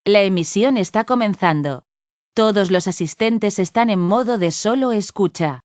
La emisión está comenzando. Todos los asistentes están en modo de solo escucha.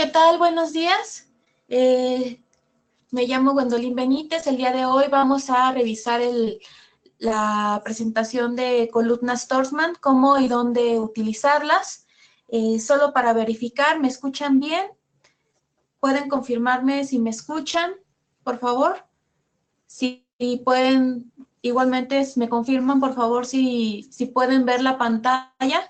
¿Qué tal? Buenos días. Me llamo Gwendolyn Benítez. El día de hoy vamos a revisar la presentación de columnas Torsman, cómo y dónde utilizarlas. Solo para verificar, ¿me escuchan bien? ¿Pueden confirmarme si me escuchan, por favor? Si pueden, igualmente me confirman, por favor, si pueden ver la pantalla.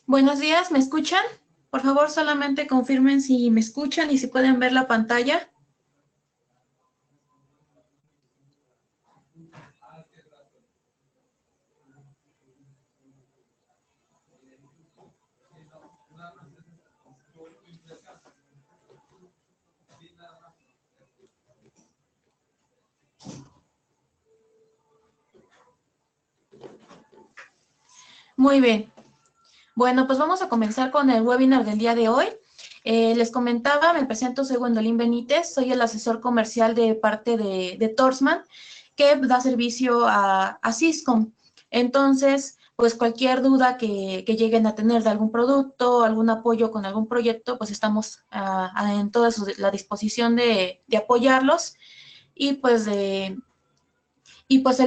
Buenos días, ¿me escuchan? Por favor, solamente confirmen si me escuchan y si pueden ver la pantalla. Muy bien. Bueno, pues vamos a comenzar con el webinar del día de hoy. Les comentaba, me presento, soy Gwendolyn Benítez, soy el asesor comercial de parte de Torsman, que da servicio a Syscom. Entonces, pues cualquier duda que lleguen a tener de algún producto, algún apoyo con algún proyecto, pues estamos en toda la disposición de apoyarlos. Y pues el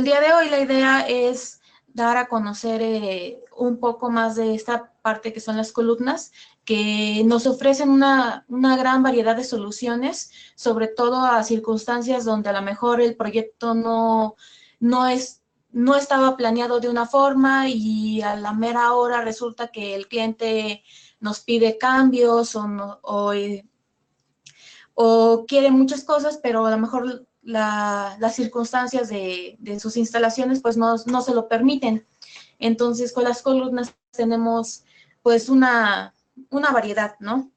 día de hoy la idea es dar a conocer un poco más de esta parte que son las columnas, que nos ofrecen una gran variedad de soluciones, sobre todo a circunstancias donde a lo mejor el proyecto no estaba planeado de una forma y a la mera hora resulta que el cliente nos pide cambios o quiere muchas cosas, pero a lo mejor las circunstancias de sus instalaciones pues no se lo permiten. Entonces, con las columnas tenemos pues una variedad, ¿no?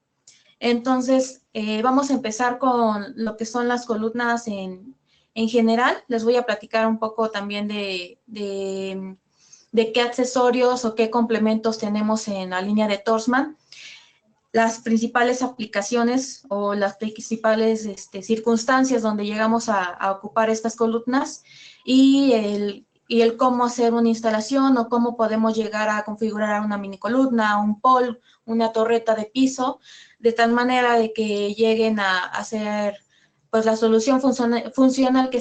Entonces, vamos a empezar con lo que son las columnas en general. Les voy a platicar un poco también de qué accesorios o qué complementos tenemos en la línea de Torsman, las principales aplicaciones o las principales circunstancias donde llegamos a ocupar estas columnas y el cómo hacer una instalación o cómo podemos llegar a configurar una mini columna, un pole, una torreta de piso, de tal manera de que lleguen a hacer pues la solución funcional que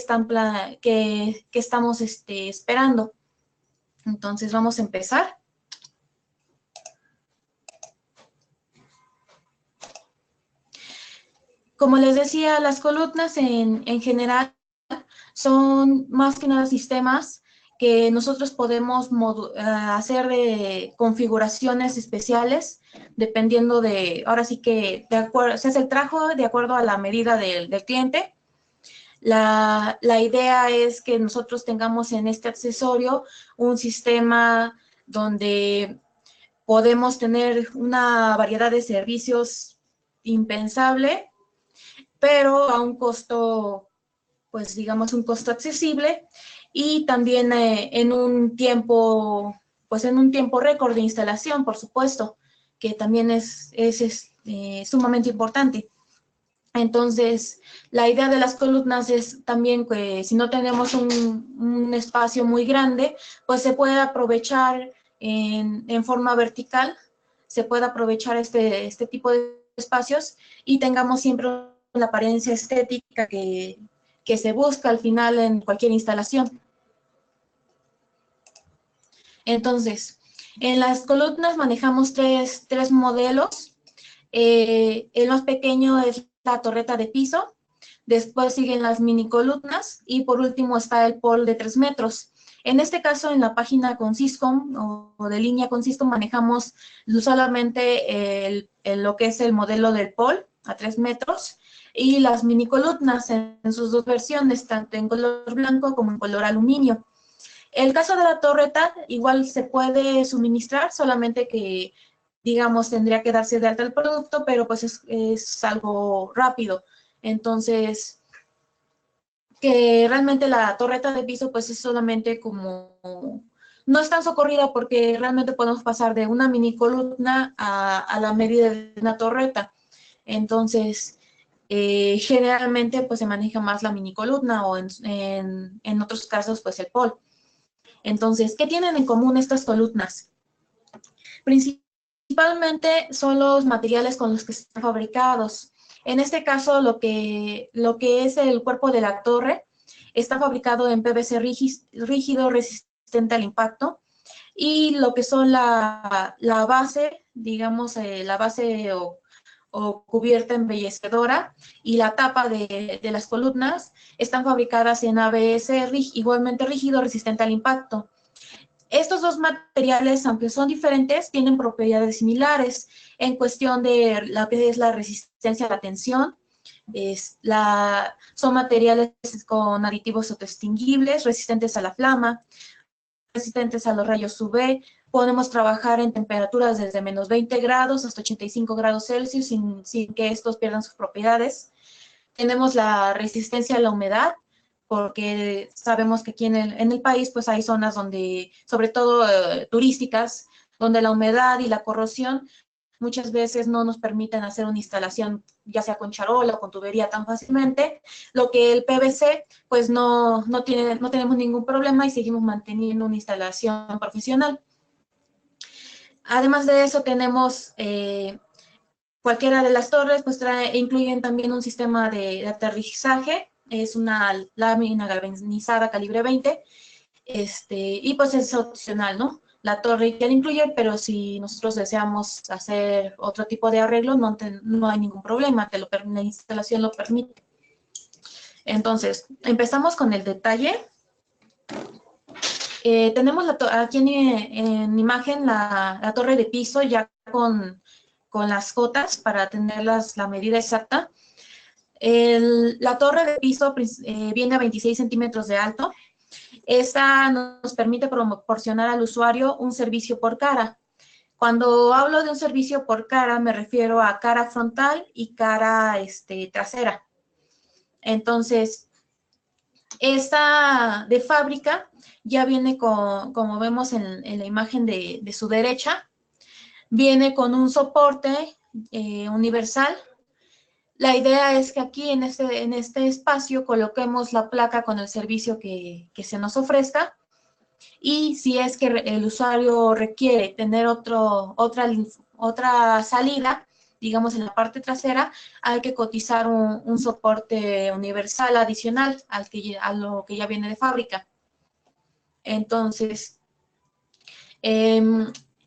estamos esperando. Entonces vamos a empezar. Como les decía, las columnas en general son más que nada sistemas que nosotros podemos hacer de configuraciones especiales, dependiendo ahora sí que se hace el trabajo de acuerdo a la medida del cliente. La idea es que nosotros tengamos en este accesorio un sistema donde podemos tener una variedad de servicios impensable, pero a un costo, pues digamos, un costo accesible y también en un tiempo récord de instalación, por supuesto, que también es sumamente importante. Entonces, la idea de las columnas es también que si no tenemos un espacio muy grande, pues se puede aprovechar en forma vertical, se puede aprovechar este tipo de espacios y tengamos siempre la apariencia estética que se busca al final en cualquier instalación. Entonces, en las columnas manejamos tres modelos. El más pequeño es la torreta de piso, después siguen las mini columnas y por último está el pole de 3 metros. En este caso, en la página con Syscom o de línea con Syscom manejamos solamente lo que es el modelo del pole a 3 metros y las mini columnas en sus dos versiones, tanto en color blanco como en color aluminio. El caso de la torreta igual se puede suministrar, solamente que, digamos, tendría que darse de alta el producto, pero pues es algo rápido. Entonces, que realmente la torreta de piso pues es solamente como, no es tan socorrida porque realmente podemos pasar de una mini columna a la medida de una torreta. Entonces, generalmente pues se maneja más la mini columna o en otros casos pues el pole. Entonces, ¿qué tienen en común estas columnas? Principalmente son los materiales con los que están fabricados. En este caso, lo que es el cuerpo de la torre está fabricado en PVC rígido, resistente al impacto, y lo que son la base, digamos, la base o cubierta embellecedora y la tapa de las columnas están fabricadas en ABS igualmente rígido, resistente al impacto. Estos dos materiales, aunque son diferentes, tienen propiedades similares en cuestión de lo que es la resistencia a la tensión. Son materiales con aditivos autoextinguibles, resistentes a la flama, resistentes a los rayos UV. Podemos trabajar en temperaturas desde menos 20 grados hasta 85 grados Celsius sin que estos pierdan sus propiedades. Tenemos la resistencia a la humedad, porque sabemos que aquí en el país pues hay zonas donde, sobre todo turísticas, donde la humedad y la corrosión muchas veces no nos permiten hacer una instalación ya sea con charola o con tubería tan fácilmente, lo que el PVC pues no tenemos ningún problema y seguimos manteniendo una instalación profesional. Además de eso tenemos cualquiera de las torres pues incluyen también un sistema de aterrizaje, es una lámina galvanizada calibre 20, y pues es opcional, ¿no? La torre ya la incluye, pero si nosotros deseamos hacer otro tipo de arreglo, no hay ningún problema, la instalación lo permite. Entonces, empezamos con el detalle. Tenemos aquí en imagen la torre de piso ya con las cotas para tener la medida exacta. La torre de piso viene a 26 centímetros de alto. Esta nos permite proporcionar al usuario un servicio por cara. Cuando hablo de un servicio por cara, me refiero a cara frontal y cara trasera. Entonces, esta de fábrica ya viene como vemos en la imagen de su derecha, viene con un soporte universal. La idea es que aquí en este espacio coloquemos la placa con el servicio que se nos ofrezca, y si es que el usuario requiere tener otra salida, digamos en la parte trasera, hay que cotizar un soporte universal adicional a lo que ya viene de fábrica. Entonces,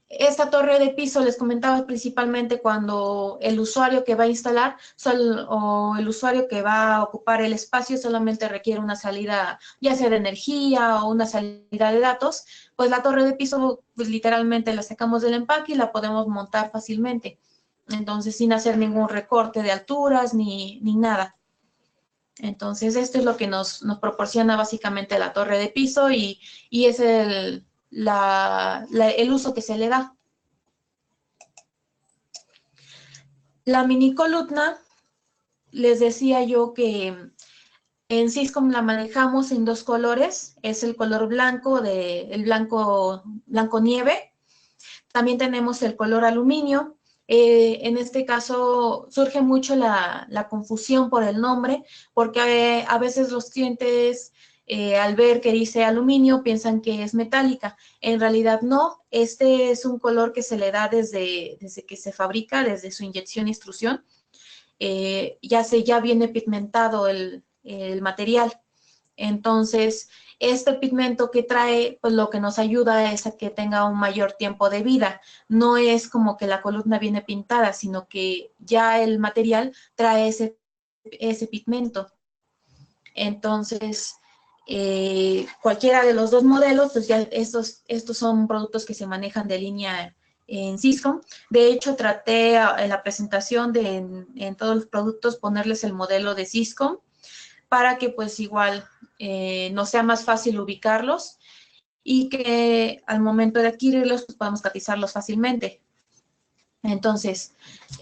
esta torre de piso les comentaba principalmente cuando el usuario que va a instalar o el usuario que va a ocupar el espacio solamente requiere una salida, ya sea de energía o una salida de datos, pues la torre de piso pues literalmente la sacamos del empaque y la podemos montar fácilmente. Entonces, sin hacer ningún recorte de alturas ni nada. Entonces, esto es lo que nos proporciona básicamente la torre de piso y es el uso que se le da. La mini columna, les decía yo que en Syscom la manejamos en dos colores, es el color blanco, el blanco nieve, también tenemos el color aluminio, En este caso surge mucho la confusión por el nombre, porque a veces los clientes al ver que dice aluminio piensan que es metálica. En realidad no, este es un color que se le da desde que se fabrica, desde su inyección e instrucción. Ya viene pigmentado el material. Entonces, este pigmento que trae, pues lo que nos ayuda es a que tenga un mayor tiempo de vida. No es como que la columna viene pintada, sino que ya el material trae ese pigmento. Entonces, cualquiera de los dos modelos, pues ya estos son productos que se manejan de línea en Siscom. De hecho, traté en la presentación en todos los productos ponerles el modelo de Siscom para que pues igual nos sea más fácil ubicarlos y que al momento de adquirirlos pues, podamos cotizarlos fácilmente. Entonces,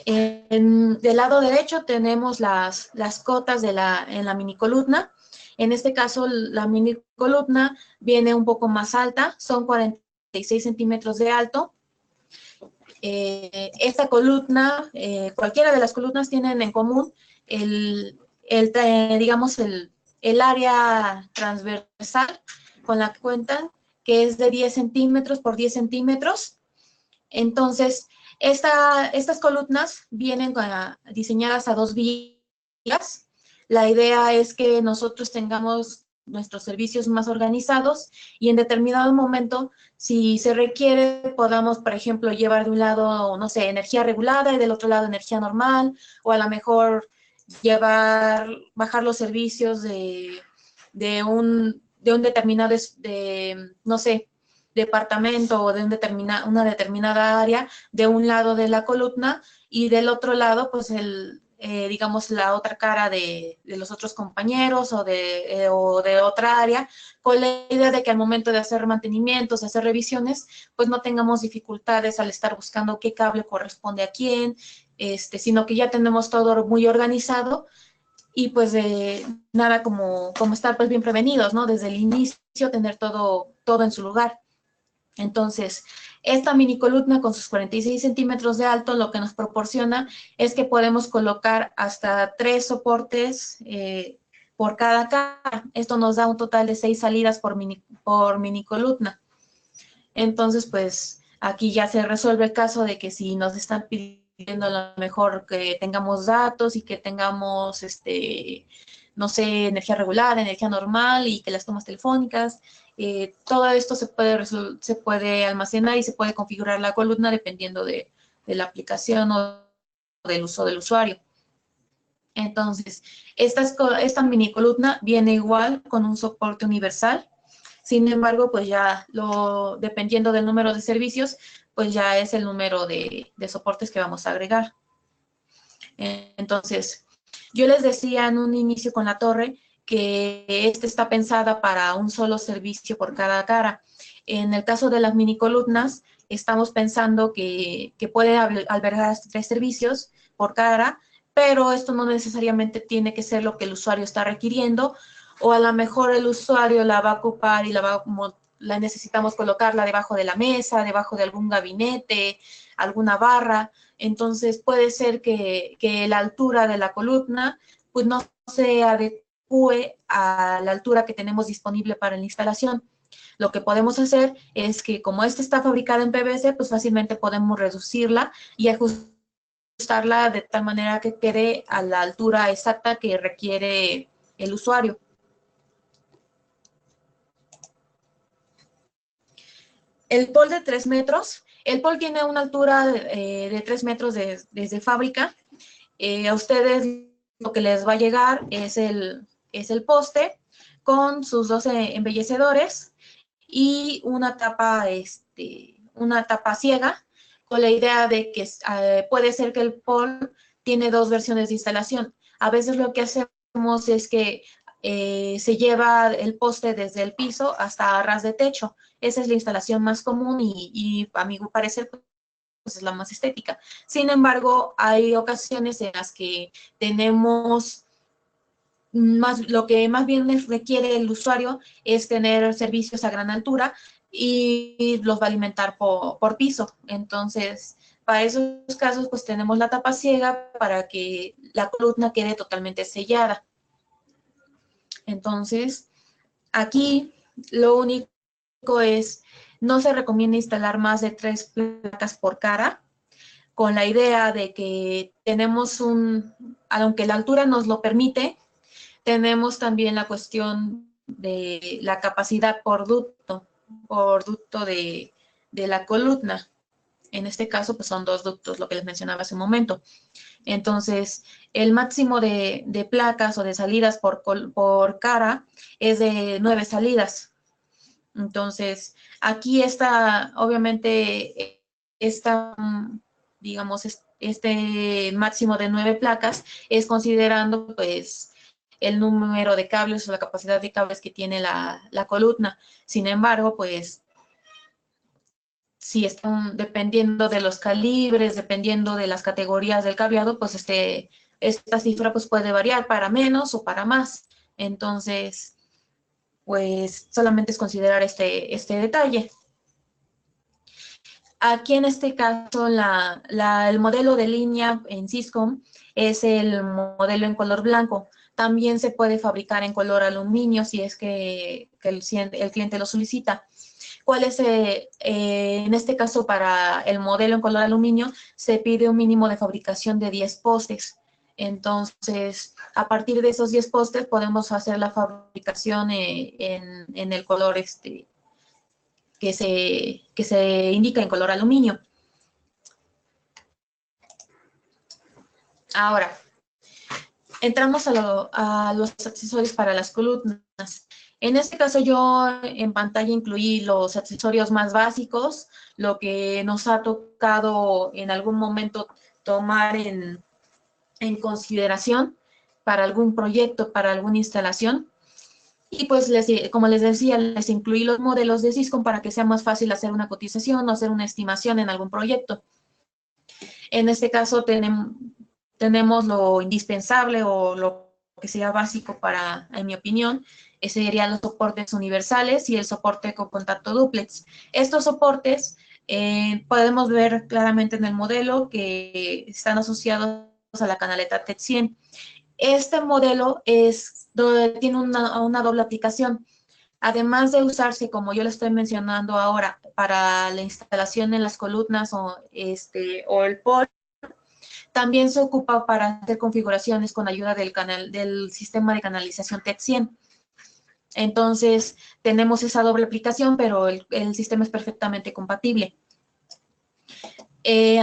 del lado derecho tenemos las cotas en la mini columna. En este caso, la mini columna viene un poco más alta, son 46 centímetros de alto. Esta columna, cualquiera de las columnas tienen en común digamos, el área transversal con la que cuentan, que es de 10 centímetros por 10 centímetros. Entonces, estas columnas vienen diseñadas a 2 vías. La idea es que nosotros tengamos nuestros servicios más organizados y en determinado momento, si se requiere, podamos, por ejemplo, llevar de un lado, no sé, energía regulada y del otro lado energía normal, o a lo mejor bajar los servicios de un determinado, no sé, departamento o de una determinada área de un lado de la columna y del otro lado, pues digamos, la otra cara de los otros compañeros o de otra área, con la idea de que al momento de hacer mantenimientos, hacer revisiones, pues no tengamos dificultades al estar buscando qué cable corresponde a quién, sino que ya tenemos todo muy organizado y pues nada como estar pues bien prevenidos, ¿no? Desde el inicio tener todo en su lugar. Entonces, esta mini columna con sus 46 centímetros de alto lo que nos proporciona es que podemos colocar hasta 3 soportes por cada cara. Esto nos da un total de 6 salidas por mini columna. Entonces, pues aquí ya se resuelve el caso de que si nos están pidiendo a lo mejor que tengamos datos y que tengamos, no sé, energía regular, energía normal y que las tomas telefónicas, todo esto se puede almacenar y se puede configurar la columna dependiendo de la aplicación o del uso del usuario. Entonces, esta mini columna viene igual con un soporte universal. Sin embargo, pues ya dependiendo del número de servicios, pues ya es el número de soportes que vamos a agregar. Entonces, yo les decía en un inicio con la torre que esta está pensada para un solo servicio por cada cara. En el caso de las mini columnas, estamos pensando que puede albergar hasta 3 servicios por cara, pero esto no necesariamente tiene que ser lo que el usuario está requiriendo, o a lo mejor el usuario la va a ocupar y la necesitamos colocarla debajo de la mesa, debajo de algún gabinete, alguna barra. Entonces puede ser que la altura de la columna pues no se adecue a la altura que tenemos disponible para la instalación. Lo que podemos hacer es que como esta está fabricada en PVC, pues fácilmente podemos reducirla y ajustarla de tal manera que quede a la altura exacta que requiere el usuario. El pol de 3 metros. El pol tiene una altura de 3 metros desde fábrica. A ustedes lo que les va a llegar es el poste con sus 12 embellecedores y una tapa ciega, con la idea de que puede ser que el pol tiene 2 versiones de instalación. A veces lo que hacemos es que se lleva el poste desde el piso hasta a ras de techo. Esa es la instalación más común y a mi parecer pues es la más estética. Sin embargo, hay ocasiones en las que tenemos lo que más bien requiere el usuario es tener servicios a gran altura y los va a alimentar por piso. Entonces, Para esos casos, pues tenemos la tapa ciega para que la columna quede totalmente sellada. Entonces, aquí lo único es, no se recomienda instalar más de 3 placas por cara, con la idea de que tenemos aunque la altura nos lo permite, tenemos también la cuestión de la capacidad por ducto de la columna. En este caso, pues son 2 ductos, lo que les mencionaba hace un momento. Entonces, el máximo de placas o de salidas por cara es de 9 salidas. Entonces, aquí está, obviamente, digamos, este máximo de 9 placas es considerando, pues, el número de cables o la capacidad de cables que tiene la columna. Sin embargo, pues, si están dependiendo de los calibres, dependiendo de las categorías del cableado, pues esta cifra pues puede variar para menos o para más. Entonces, pues solamente es considerar este detalle. Aquí en este caso, el modelo de línea en Syscom es el modelo en color blanco. También se puede fabricar en color aluminio si es que el cliente lo solicita. ¿Cuál es, en este caso, para el modelo en color aluminio, se pide un mínimo de fabricación de 10 postes? Entonces, a partir de esos 10 postes podemos hacer la fabricación en el color que se indica en color aluminio. Ahora, entramos a los accesorios para las columnas. En este caso yo en pantalla incluí los accesorios más básicos, lo que nos ha tocado en algún momento tomar en consideración para algún proyecto, para alguna instalación. Y pues, como les decía, les incluí los modelos de Syscom para que sea más fácil hacer una cotización o hacer una estimación en algún proyecto. En este caso tenemos lo indispensable o lo que sea básico para, en mi opinión, serían los soportes universales y el soporte con contacto dúplex. Estos soportes podemos ver claramente en el modelo que están asociados a la canaleta TET100. Este modelo tiene una doble aplicación. Además de usarse, como yo le estoy mencionando ahora, para la instalación en las columnas o el POL, también se ocupa para hacer configuraciones con ayuda del sistema de canalización TET100. Entonces, tenemos esa doble aplicación, pero el sistema es perfectamente compatible.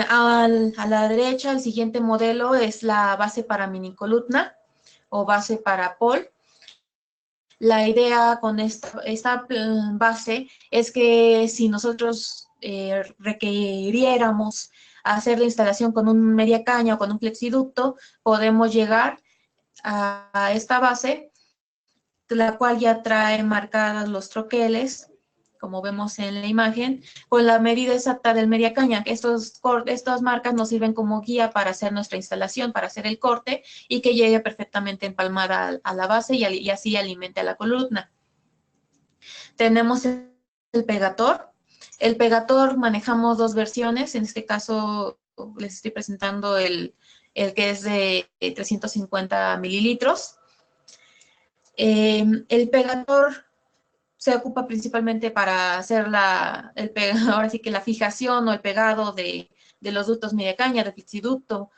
A la derecha, el siguiente modelo es la base para mini columna o base para POL. La idea con esta base es que si nosotros requiriéramos hacer la instalación con un media caña o con un flexiducto, podemos llegar a esta base, la cual ya trae marcadas los troqueles, como vemos en la imagen, con la medida exacta del media caña. Estas marcas nos sirven como guía para hacer nuestra instalación, para hacer el corte y que llegue perfectamente empalmada a la base y así alimente a la columna. Tenemos el pegator. El pegator manejamos 2 versiones. En este caso les estoy presentando el que es de 350 mililitros. El pegator se ocupa principalmente para hacer ahora sí que la fijación o el pegado de los ductos media caña, de flexiducto.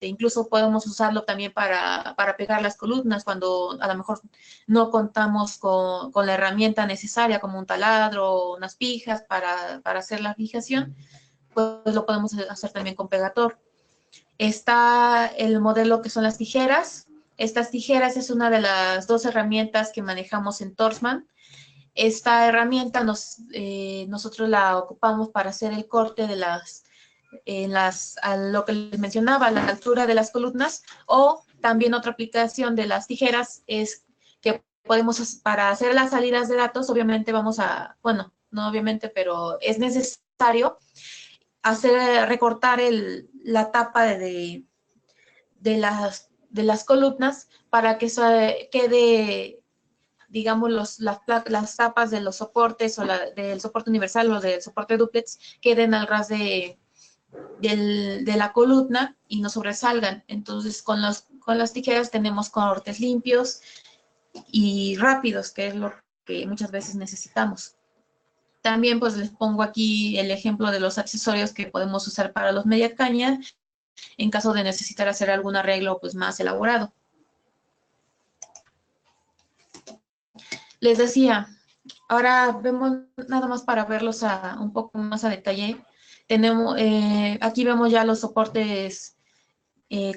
Incluso podemos usarlo también para pegar las columnas cuando a lo mejor no contamos con la herramienta necesaria como un taladro o unas pijas para hacer la fijación, pues lo podemos hacer también con pegator. Está el modelo que son las tijeras. Estas tijeras es una de las 2 herramientas que manejamos en Torsman. Esta herramienta nosotros la ocupamos para hacer el corte de a lo que les mencionaba, a la altura de las columnas, o también otra aplicación de las tijeras es que para hacer las salidas de datos, obviamente bueno, no obviamente, pero es necesario recortar la tapa de las columnas para que quede, digamos, las tapas de los soportes o del soporte universal o del soporte dúplex queden al ras de de la columna y no sobresalgan. Entonces, con las tijeras tenemos cortes limpios y rápidos, que es lo que muchas veces necesitamos. También pues les pongo aquí el ejemplo de los accesorios que podemos usar para los media caña en caso de necesitar hacer algún arreglo pues más elaborado. Les decía, ahora vemos nada más para verlos un poco más a detalle. Aquí vemos ya los soportes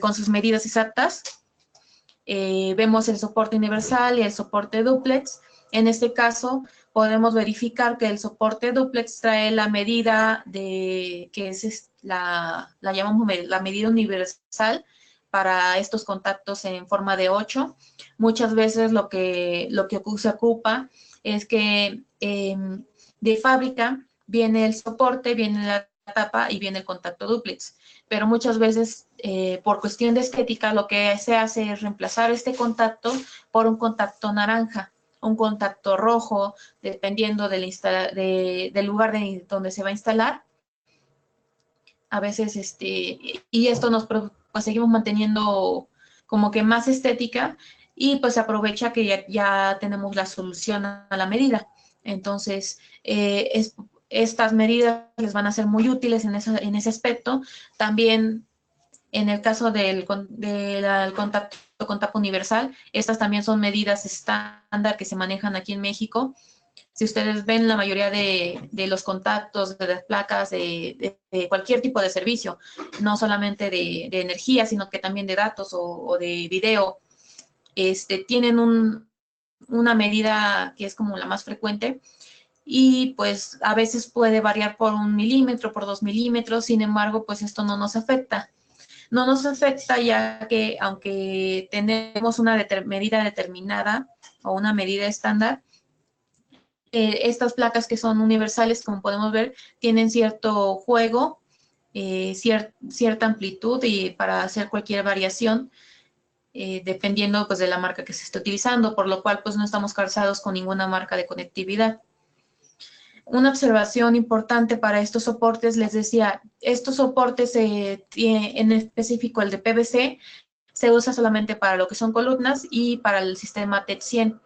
con sus medidas exactas. Vemos el soporte universal y el soporte dúplex. En este caso, podemos verificar que el soporte dúplex trae la medida que es la llamamos la medida universal para estos contactos en forma de 8. Muchas veces lo que se ocupa es que de fábrica viene el soporte, viene la tapa y viene el contacto dúplex. Pero muchas veces, por cuestión de estética, lo que se hace es reemplazar este contacto por un contacto naranja, un contacto rojo, dependiendo del lugar donde se va a instalar. A veces, y esto pues seguimos manteniendo como que más estética y pues se aprovecha que ya tenemos la solución a la medida. Entonces, estas medidas les van a ser muy útiles en ese aspecto. También en el caso del contacto con tapa universal, estas también son medidas estándar que se manejan aquí en México. Si ustedes ven la mayoría de los contactos, de las placas, de cualquier tipo de servicio, no solamente de energía, sino que también de datos o de video, tienen una medida que es como la más frecuente y pues a veces puede variar por 1 milímetro, por 2 milímetros, sin embargo, pues esto no nos afecta. No nos afecta ya que aunque tenemos una medida determinada o una medida estándar, estas placas que son universales, como podemos ver, tienen cierto juego, cierta amplitud y para hacer cualquier variación, dependiendo pues de la marca que se esté utilizando, por lo cual pues no estamos calzados con ninguna marca de conectividad. Una observación importante para estos soportes, les decía, estos soportes, en específico el de PVC, se usa solamente para lo que son columnas y para el sistema TET 100.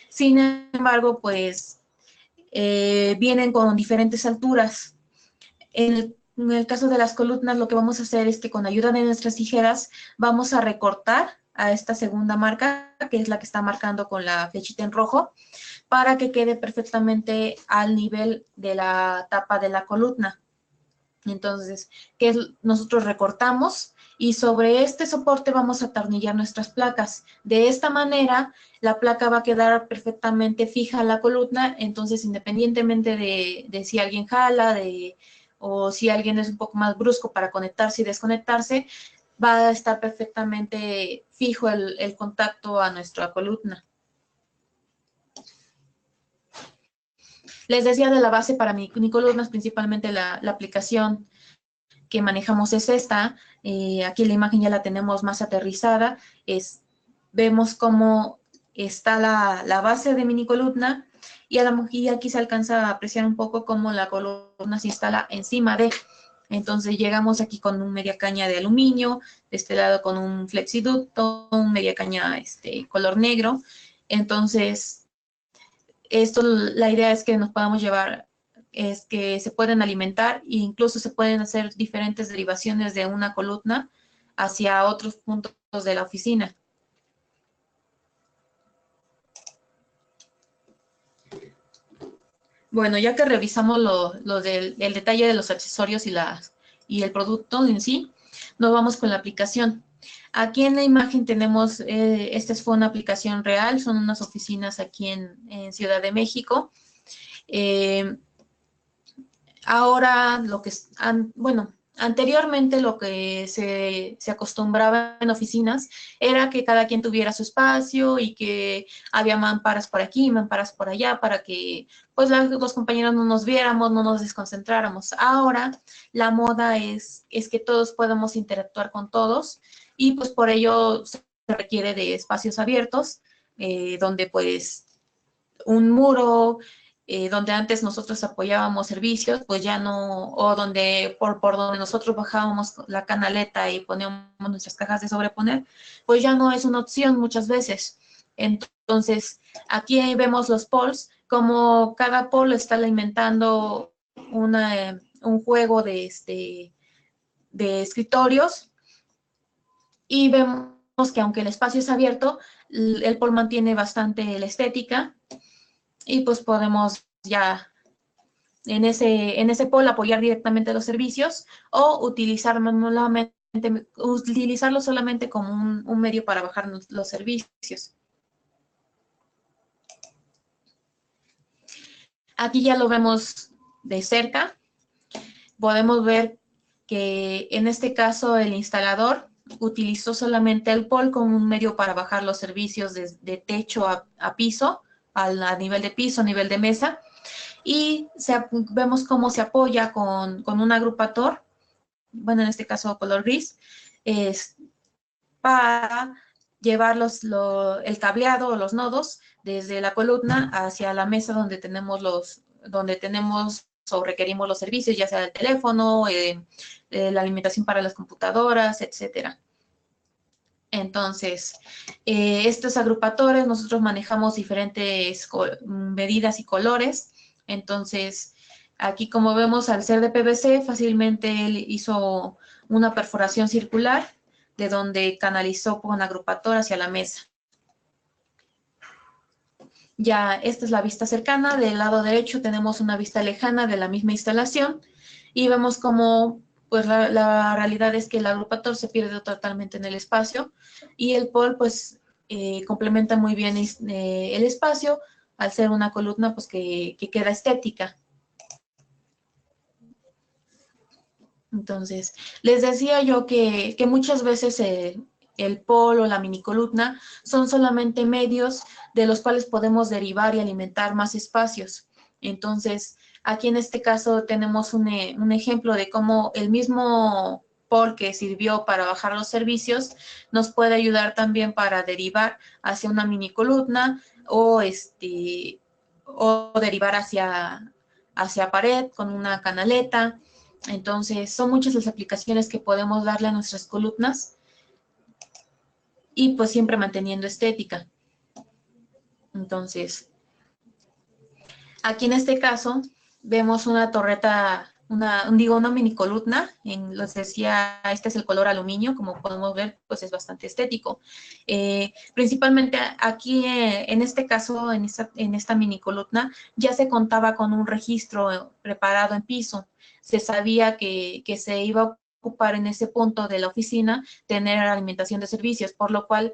Sin embargo, pues vienen con diferentes alturas. En el caso de las columnas, lo que vamos a hacer es que con ayuda de nuestras tijeras vamos a recortar a esta segunda marca, que es la que está marcando con la flechita en rojo, para que quede perfectamente al nivel de la tapa de la columna. Entonces, nosotros recortamos y sobre este soporte vamos a atornillar nuestras placas. De esta manera, la placa va a quedar perfectamente fija a la columna, entonces independientemente de si alguien jala o si alguien es un poco más brusco para conectarse y desconectarse, va a estar perfectamente fijo el contacto a nuestra columna. Les decía de la base para mi columnas, principalmente la aplicación que manejamos es esta. Aquí la imagen ya la tenemos más aterrizada. Vemos cómo está la base de mini columna y aquí se alcanza a apreciar un poco cómo la columna se instala encima de. Entonces llegamos aquí con un media caña de aluminio, de este lado con un flexiducto, un media caña color negro. Entonces, la idea es que nos podamos llevar, es que se pueden alimentar e incluso se pueden hacer diferentes derivaciones de una columna hacia otros puntos de la oficina. Bueno, ya que revisamos el detalle de los accesorios y el producto en sí, nos vamos con la aplicación. Aquí en la imagen tenemos, esta fue una aplicación real, son unas oficinas aquí en Ciudad de México. Ahora, anteriormente lo que se acostumbraba en oficinas era que cada quien tuviera su espacio y que había mamparas por aquí, mamparas por allá, para que pues los compañeros no nos viéramos, no nos desconcentráramos. Ahora la moda es que todos podemos interactuar con todos y pues por ello se requiere de espacios abiertos, donde pues un muro donde antes nosotros apoyábamos servicios, pues ya no, o donde por donde nosotros bajábamos la canaleta y poníamos nuestras cajas de sobreponer, pues ya no es una opción muchas veces. Entonces, aquí vemos los poles, como cada pole está alimentando un juego de escritorios, y vemos que aunque el espacio es abierto, el pole mantiene bastante la estética, y pues podemos ya en ese pole apoyar directamente los servicios o utilizarlo solamente como un medio para bajar los servicios. Aquí ya lo vemos de cerca. Podemos ver que en este caso el instalador utilizó solamente el pole como un medio para bajar los servicios de techo a piso, a nivel de piso, a nivel de mesa, y vemos cómo se apoya con un agrupator, bueno, en este caso color gris, para llevar el cableado o los nodos desde la columna hacia la mesa donde tenemos o requerimos los servicios, ya sea el teléfono, la alimentación para las computadoras, etcétera. Entonces, estos agrupadores nosotros manejamos diferentes medidas y colores. Entonces, aquí como vemos, al ser de PVC, fácilmente él hizo una perforación circular de donde canalizó con agrupador hacia la mesa. Ya esta es la vista cercana. Del lado derecho tenemos una vista lejana de la misma instalación y vemos como pues la realidad es que el agrupador se pierde totalmente en el espacio y el pole pues complementa muy bien el espacio al ser una columna pues que queda estética. Entonces, les decía yo que muchas veces el pole o la minicolumna son solamente medios de los cuales podemos derivar y alimentar más espacios. Entonces, aquí en este caso tenemos un ejemplo de cómo el mismo pole que sirvió para bajar los servicios nos puede ayudar también para derivar hacia una minicolumna o derivar hacia pared con una canaleta. Entonces, son muchas las aplicaciones que podemos darle a nuestras columnas y pues siempre manteniendo estética. Entonces, aquí en este caso vemos una torreta, una mini columna. Les decía, este es el color aluminio, como podemos ver, pues es bastante estético. Principalmente aquí, en este caso, en esta mini columna, ya se contaba con un registro preparado en piso. Se sabía que se iba a ocupar en ese punto de la oficina tener alimentación de servicios, por lo cual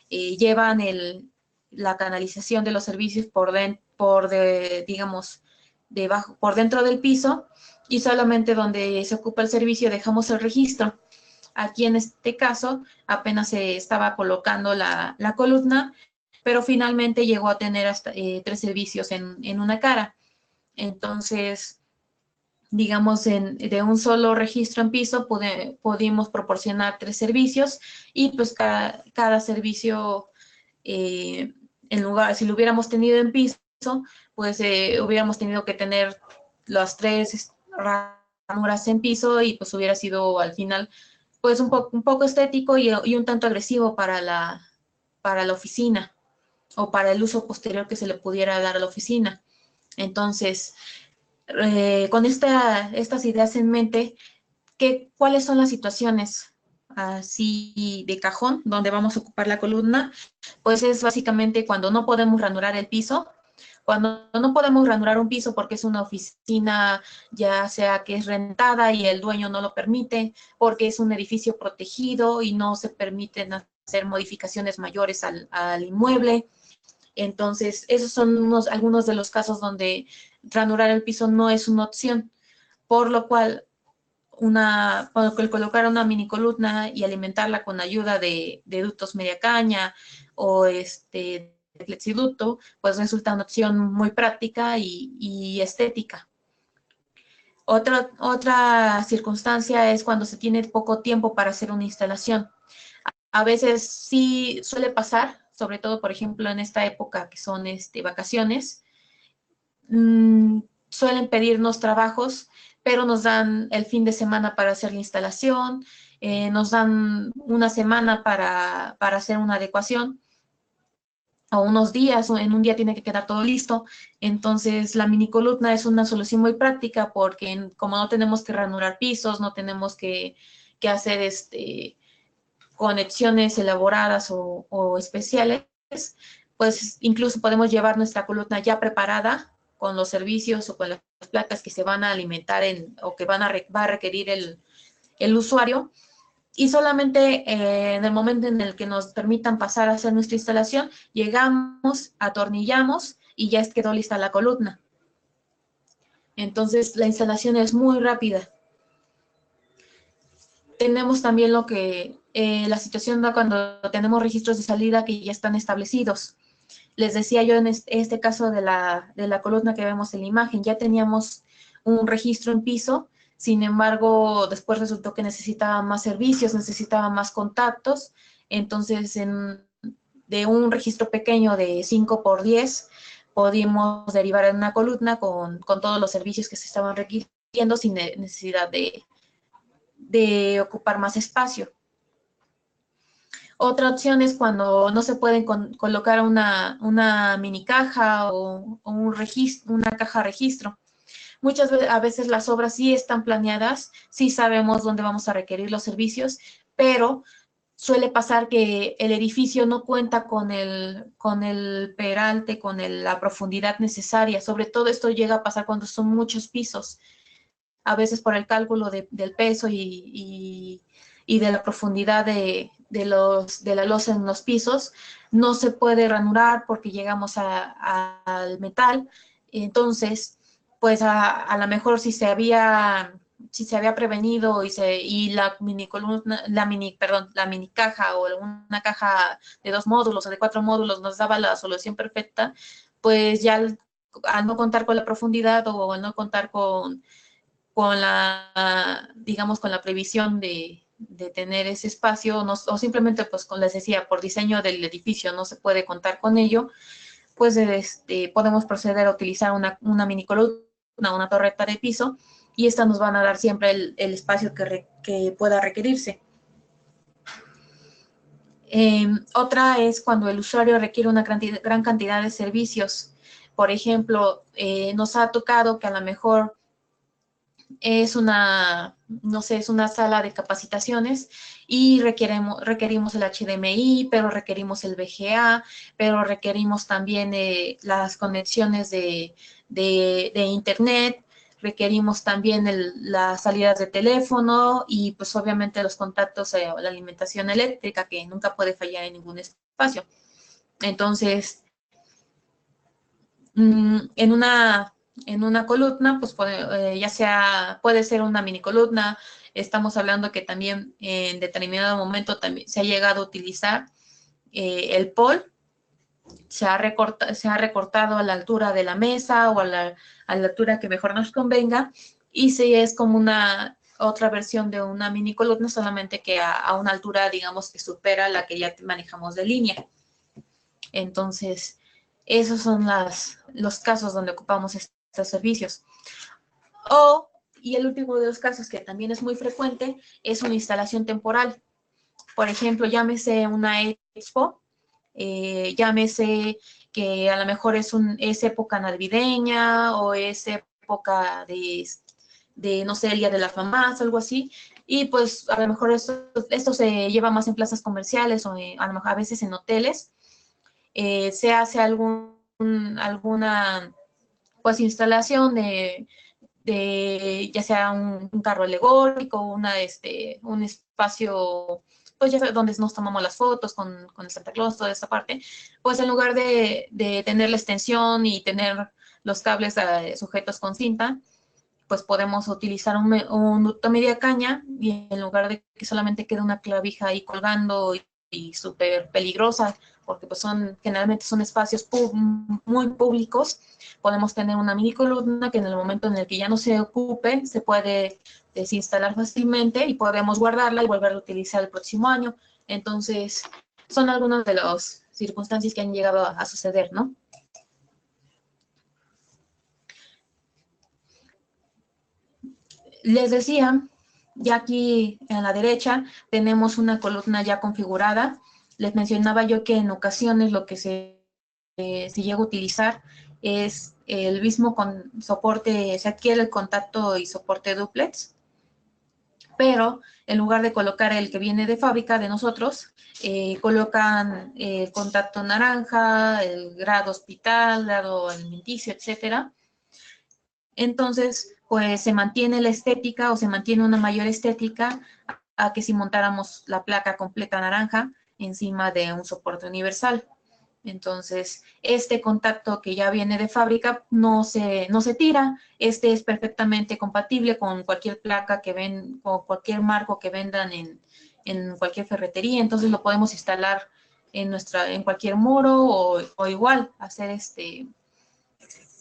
llevan la canalización de los servicios digamos, debajo, por dentro del piso, y solamente donde se ocupa el servicio dejamos el registro. Aquí en este caso apenas se estaba colocando la columna, pero finalmente llegó a tener hasta 3 servicios en una cara. Entonces, digamos, de un solo registro en piso pudimos proporcionar 3 servicios y pues cada servicio, si lo hubiéramos tenido en piso, pues hubiéramos tenido que tener las 3 ranuras en piso y pues hubiera sido al final pues un poco estético y un tanto agresivo para la oficina o para el uso posterior que se le pudiera dar a la oficina. Entonces, con estas ideas en mente, ¿cuáles son las situaciones así de cajón donde vamos a ocupar la columna? Pues es básicamente cuando no podemos ranurar el piso, cuando no podemos ranurar un piso porque es una oficina, ya sea que es rentada y el dueño no lo permite, porque es un edificio protegido y no se permiten hacer modificaciones mayores al inmueble. Entonces, esos son algunos de los casos donde ranurar el piso no es una opción, por lo cual colocar una mini columna y alimentarla con ayuda de ductos media caña o de flexiducto, pues resulta una opción muy práctica y estética. Otra circunstancia es cuando se tiene poco tiempo para hacer una instalación. A veces sí suele pasar, sobre todo, por ejemplo, en esta época que son vacaciones, suelen pedirnos trabajos, pero nos dan el fin de semana para hacer la instalación, nos dan una semana para hacer una adecuación, o unos días, o en un día tiene que quedar todo listo. Entonces, la mini columna es una solución muy práctica porque como no tenemos que ranurar pisos, no tenemos que hacer conexiones elaboradas o especiales, pues incluso podemos llevar nuestra columna ya preparada con los servicios o con las placas que se van a alimentar o que va a requerir el usuario, y solamente en el momento en el que nos permitan pasar a hacer nuestra instalación, llegamos, atornillamos y ya quedó lista la columna. Entonces, la instalación es muy rápida. Tenemos también la situación de cuando tenemos registros de salida que ya están establecidos. Les decía yo en este caso de la columna que vemos en la imagen, ya teníamos un registro en piso. Sin embargo, después resultó que necesitaba más servicios, necesitaba más contactos. Entonces, de un registro pequeño de 5 por 10, pudimos derivar en una columna con todos los servicios que se estaban requiriendo sin necesidad de ocupar más espacio. Otra opción es cuando no se pueden colocar una mini caja o una caja registro. A veces las obras sí están planeadas, sí sabemos dónde vamos a requerir los servicios, pero suele pasar que el edificio no cuenta con el peralte, con la profundidad necesaria. Sobre todo esto llega a pasar cuando son muchos pisos. A veces por el cálculo del peso y de la profundidad de la losa en los pisos, no se puede ranurar porque llegamos al metal. Entonces, pues a lo mejor si se había prevenido y la mini columna, la mini caja o una caja de 2 módulos o de 4 módulos nos daba la solución perfecta, pues ya al no contar con la profundidad o al no contar digamos, con la previsión de tener ese espacio, o simplemente, pues, les decía, por diseño del edificio no se puede contar con ello, pues podemos proceder a utilizar una mini columna, una torreta de piso, y estas nos van a dar siempre el espacio que pueda requerirse. Otra es cuando el usuario requiere una gran cantidad de servicios. Por ejemplo, nos ha tocado que a lo mejor es no sé, es una sala de capacitaciones y requerimos el HDMI, pero requerimos el VGA, pero requerimos también las conexiones de internet, requerimos también las salidas de teléfono y pues obviamente los contactos, la alimentación eléctrica que nunca puede fallar en ningún espacio. Entonces, en una columna, pues puede ser una mini columna. Estamos hablando que también en determinado momento también se ha llegado a utilizar el POL, se ha recortado a la altura de la mesa o a la altura que mejor nos convenga, y si es como otra versión de una mini columna, solamente que a una altura, digamos, que supera la que ya manejamos de línea. Entonces, esos son los casos donde ocupamos estos servicios. Y el último de los casos, que también es muy frecuente, es una instalación temporal. Por ejemplo, llámese una expo, llámese que a lo mejor es época navideña o es época de no sé, el Día de las Mamás, algo así. Y pues a lo mejor esto se lleva más en plazas comerciales o a lo mejor a veces en hoteles. Se hace alguna pues instalación ya sea un carro alegórico, un espacio, pues ya donde nos tomamos las fotos con el Santa Claus, toda esta parte, pues en lugar de tener la extensión y tener los cables sujetos con cinta, pues podemos utilizar un ducto media caña, y en lugar de que solamente quede una clavija ahí colgando y súper peligrosa, porque pues generalmente son espacios muy públicos, podemos tener una mini columna que en el momento en el que ya no se ocupe, se puede desinstalar fácilmente y podemos guardarla y volverla a utilizar el próximo año. Entonces, son algunas de las circunstancias que han llegado a suceder, ¿no? Les decía, ya aquí en la derecha tenemos una columna ya configurada. Les mencionaba yo que en ocasiones lo que se llega a utilizar es el mismo con soporte, se adquiere el contacto y soporte duplex, pero en lugar de colocar el que viene de fábrica de nosotros, colocan el contacto naranja, el grado hospital, grado alimenticio, etcétera. Entonces, pues se mantiene la estética o se mantiene una mayor estética a que si montáramos la placa completa naranja encima de un soporte universal. Entonces, este contacto que ya viene de fábrica no se tira. Este es perfectamente compatible con cualquier placa que ven, o cualquier marco que vendan en cualquier ferretería. Entonces, lo podemos instalar en cualquier muro o igual hacer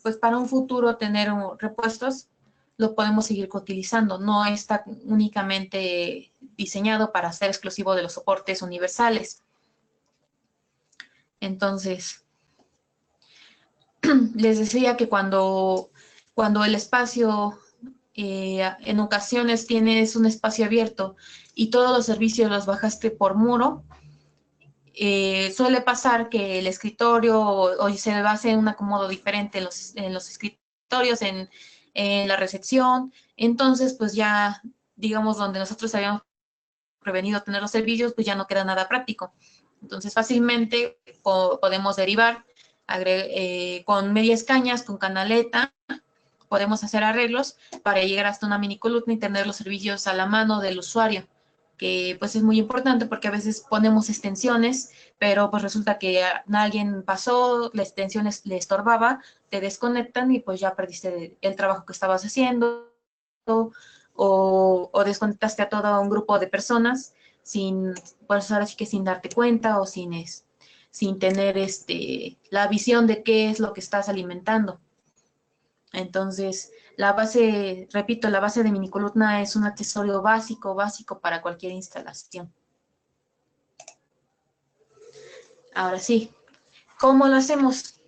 pues para un futuro tener repuestos, lo podemos seguir utilizando. No está únicamente diseñado para ser exclusivo de los soportes universales. Entonces, les decía que cuando el espacio en ocasiones tienes un espacio abierto y todos los servicios los bajaste por muro, suele pasar que el escritorio o se hace un acomodo diferente en los escritorios, en la recepción. Entonces, pues ya, digamos, donde nosotros habíamos prevenido tener los servicios, pues ya no queda nada práctico. Entonces, fácilmente podemos derivar con medias cañas, con canaleta, podemos hacer arreglos para llegar hasta una mini columna y tener los servicios a la mano del usuario, que pues es muy importante porque a veces ponemos extensiones, pero pues resulta que alguien pasó, la extensión le estorbaba, te desconectan y pues ya perdiste el trabajo que estabas haciendo o desconectaste a todo un grupo de personas sin, pues ahora sí que sin darte cuenta o sin tener la visión de qué es lo que estás alimentando. Entonces, la base, repito, la base de mini columna es un accesorio básico para cualquier instalación. Ahora sí, ¿cómo lo hacemos?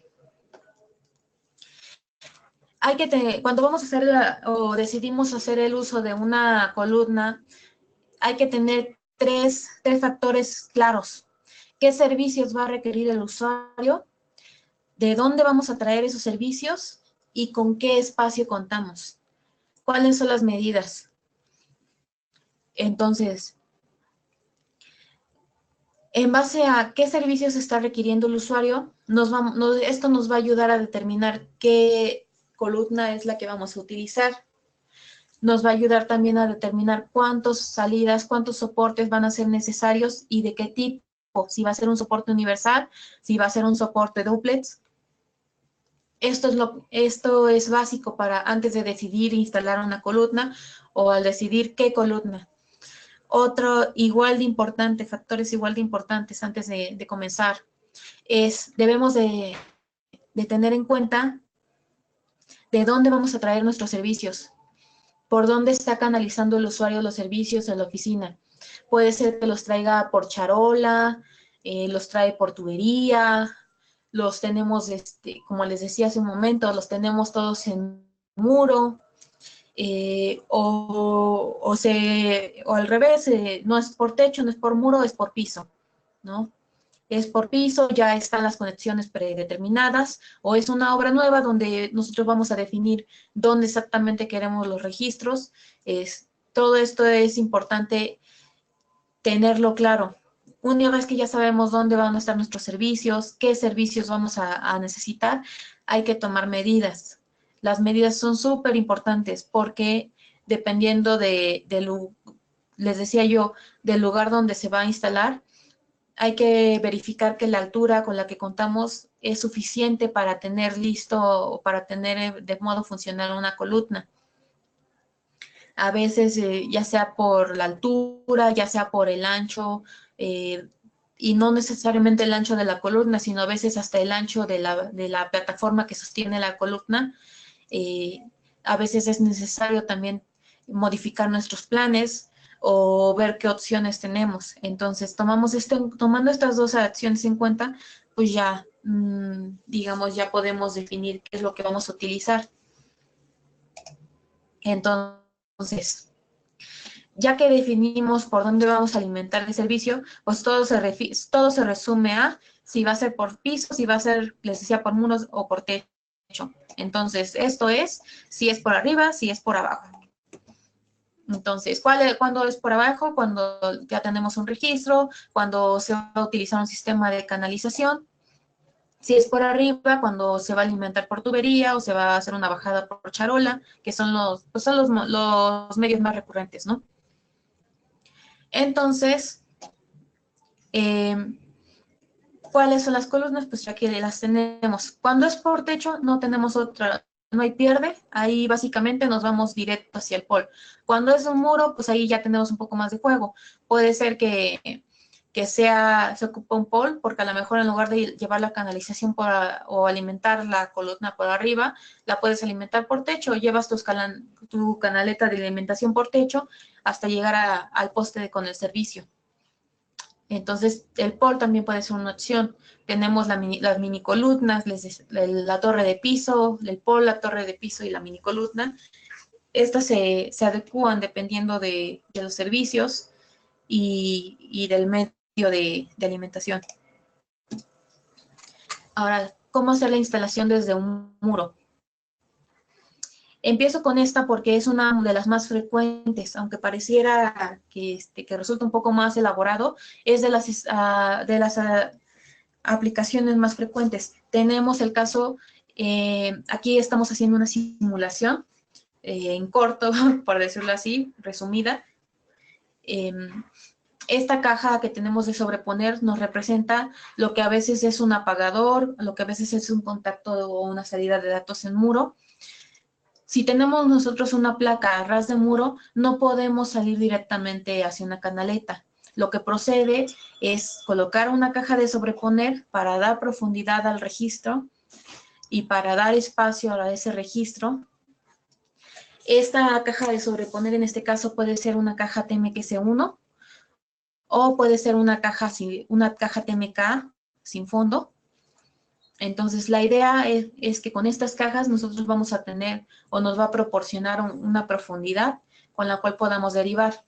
Cuando vamos a hacer o decidimos hacer el uso de una columna, hay que tener tres factores claros. ¿Qué servicios va a requerir el usuario? ¿De dónde vamos a traer esos servicios? ¿Y con qué espacio contamos? ¿Cuáles son las medidas? Entonces, en base a qué servicios está requiriendo el usuario, esto nos va a ayudar a determinar qué columna es la que vamos a utilizar. Nos va a ayudar también a determinar cuántas salidas, cuántos soportes van a ser necesarios y de qué tipo. Si va a ser un soporte universal, si va a ser un soporte duplex. Esto es básico para antes de decidir instalar una columna o al decidir qué columna. Otro igual de importante, factores igual de importantes antes de comenzar, debemos de tener en cuenta de dónde vamos a traer nuestros servicios, por dónde está canalizando el usuario los servicios en la oficina. Puede ser que los traiga por charola, los trae por tubería, los tenemos, como les decía hace un momento, los tenemos todos en muro, o al revés, no es por techo, no es por muro, es por piso, ¿no? Es por piso, ya están las conexiones predeterminadas, o es una obra nueva donde nosotros vamos a definir dónde exactamente queremos los registros. Todo esto es importante tenerlo claro. Una vez que ya sabemos dónde van a estar nuestros servicios, qué servicios vamos a necesitar, hay que tomar medidas. Las medidas son súper importantes porque dependiendo les decía yo, del lugar donde se va a instalar, hay que verificar que la altura con la que contamos es suficiente para tener listo o para tener de modo funcional una columna. A veces, ya sea por la altura, ya sea por el ancho, y no necesariamente el ancho de la columna, sino a veces hasta el ancho de la plataforma que sostiene la columna. A veces es necesario también modificar nuestros planes o ver qué opciones tenemos. Entonces, tomando estas dos acciones en cuenta, pues ya, digamos, ya podemos definir qué es lo que vamos a utilizar. Entonces, Entonces, ya que definimos por dónde vamos a alimentar el servicio, pues todo se resume a si va a ser por piso, si va a ser, les decía, por muros o por techo. Entonces, esto es si es por arriba, si es por abajo. Entonces, ¿cuándo es por abajo? Cuando ya tenemos un registro, cuando se va a utilizar un sistema de canalización. Si es por arriba, cuando se va a alimentar por tubería o se va a hacer una bajada por charola, que son los medios más recurrentes, ¿no? Entonces, ¿cuáles son las columnas? Pues ya que las tenemos. Cuando es por techo, no tenemos otra, no hay pierde, ahí básicamente nos vamos directo hacia el pol. Cuando es un muro, pues ahí ya tenemos un poco más de juego. Puede ser que se ocupa un pol, porque a lo mejor en lugar de llevar la canalización o alimentar la columna por arriba, la puedes alimentar por techo, llevas tu canaleta de alimentación por techo hasta llegar al poste con el servicio. Entonces, el pol también puede ser una opción. Tenemos las mini columnas, la torre de piso, el pol, la torre de piso y la mini columna. Estas se adecúan dependiendo de los servicios y del medio de alimentación. Ahora, ¿cómo hacer la instalación desde un muro? Empiezo con esta porque es una de las más frecuentes, aunque pareciera que resulta un poco más elaborado, es de las aplicaciones más frecuentes. Tenemos el caso, aquí estamos haciendo una simulación en corto, por decirlo así, resumida. Esta caja que tenemos de sobreponer nos representa lo que a veces es un apagador, lo que a veces es un contacto o una salida de datos en muro. Si tenemos nosotros una placa a ras de muro, no podemos salir directamente hacia una canaleta. Lo que procede es colocar una caja de sobreponer para dar profundidad al registro y para dar espacio a ese registro. Esta caja de sobreponer en este caso puede ser una caja TMQS1 o puede ser una caja TMK sin fondo. Entonces, la idea es que con estas cajas nosotros vamos a tener o nos va a proporcionar una profundidad con la cual podamos derivar.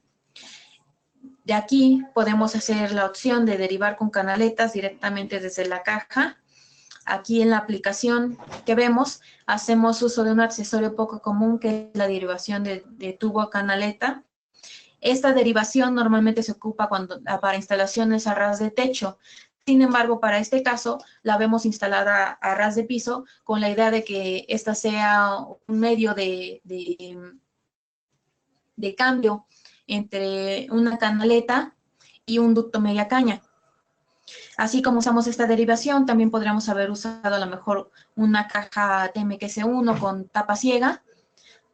De aquí podemos hacer la opción de derivar con canaletas directamente desde la caja. Aquí en la aplicación que vemos, hacemos uso de un accesorio poco común que es la derivación de tubo a canaleta. Esta derivación normalmente se ocupa para instalaciones a ras de techo. Sin embargo, para este caso, la vemos instalada a ras de piso con la idea de que esta sea un medio de cambio entre una canaleta y un ducto media caña. Así como usamos esta derivación, también podríamos haber usado a lo mejor una caja TMQS1 con tapa ciega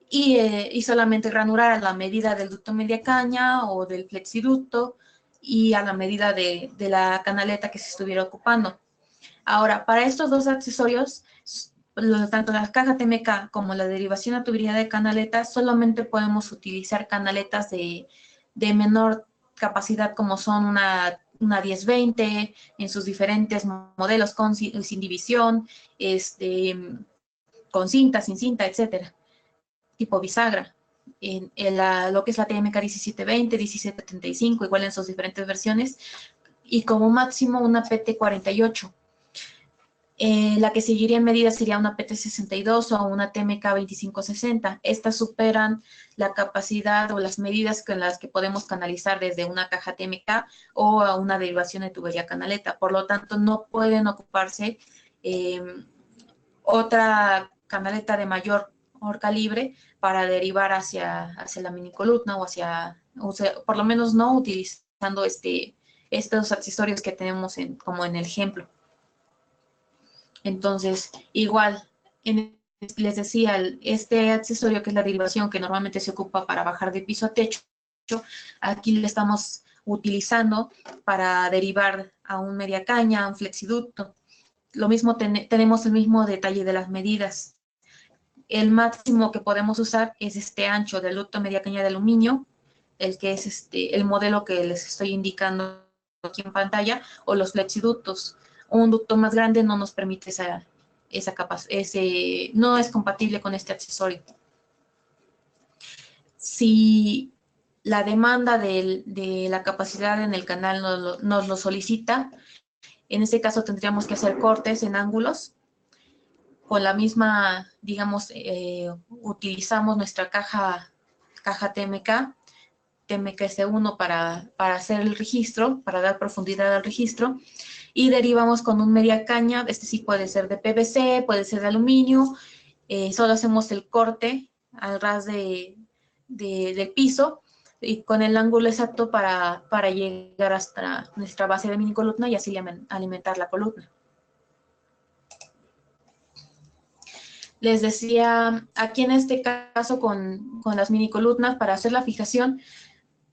y solamente ranurar a la medida del ducto media caña o del flexiducto y a la medida de la canaleta que se estuviera ocupando. Ahora, para estos dos accesorios, tanto la caja TMK como la derivación a tubería de canaleta, solamente podemos utilizar canaletas de menor capacidad como son una 1020 en sus diferentes modelos sin división, con cinta, sin cinta, etcétera, tipo bisagra. Lo que es la TMK 1720, 1775, igual en sus diferentes versiones, y como máximo una PT48. La que seguiría en medida sería una PT62 o una TMK 2560. Estas superan la capacidad o las medidas con las que podemos canalizar desde una caja TMK o a una derivación de tubería canaleta. Por lo tanto, no pueden ocuparse otra canaleta de mayor calibre para derivar hacia la minicolumna o por lo menos no utilizando estos accesorios que tenemos como en el ejemplo. Entonces, igual, les decía, este accesorio que es la derivación que normalmente se ocupa para bajar de piso a techo, aquí le estamos utilizando para derivar a un media caña, a un flexiducto. Lo mismo tenemos el mismo detalle de las medidas. El máximo que podemos usar es este ancho del ducto media caña de aluminio, el que es el modelo que les estoy indicando aquí en pantalla, o los flexiductos. Un ducto más grande no nos permite no es compatible con este accesorio. Si la demanda de la capacidad en el canal nos lo solicita, en este caso tendríamos que hacer cortes en ángulos. Con la misma, digamos, utilizamos nuestra caja TMK, TMK-S1 para hacer el registro, para dar profundidad al registro, y derivamos con un media caña. Este sí puede ser de PVC, puede ser de aluminio. Solo hacemos el corte al ras del piso y con el ángulo exacto para llegar hasta nuestra base de mini columna y así alimentar la columna. Les decía, aquí en este caso con las mini columnas, para hacer la fijación,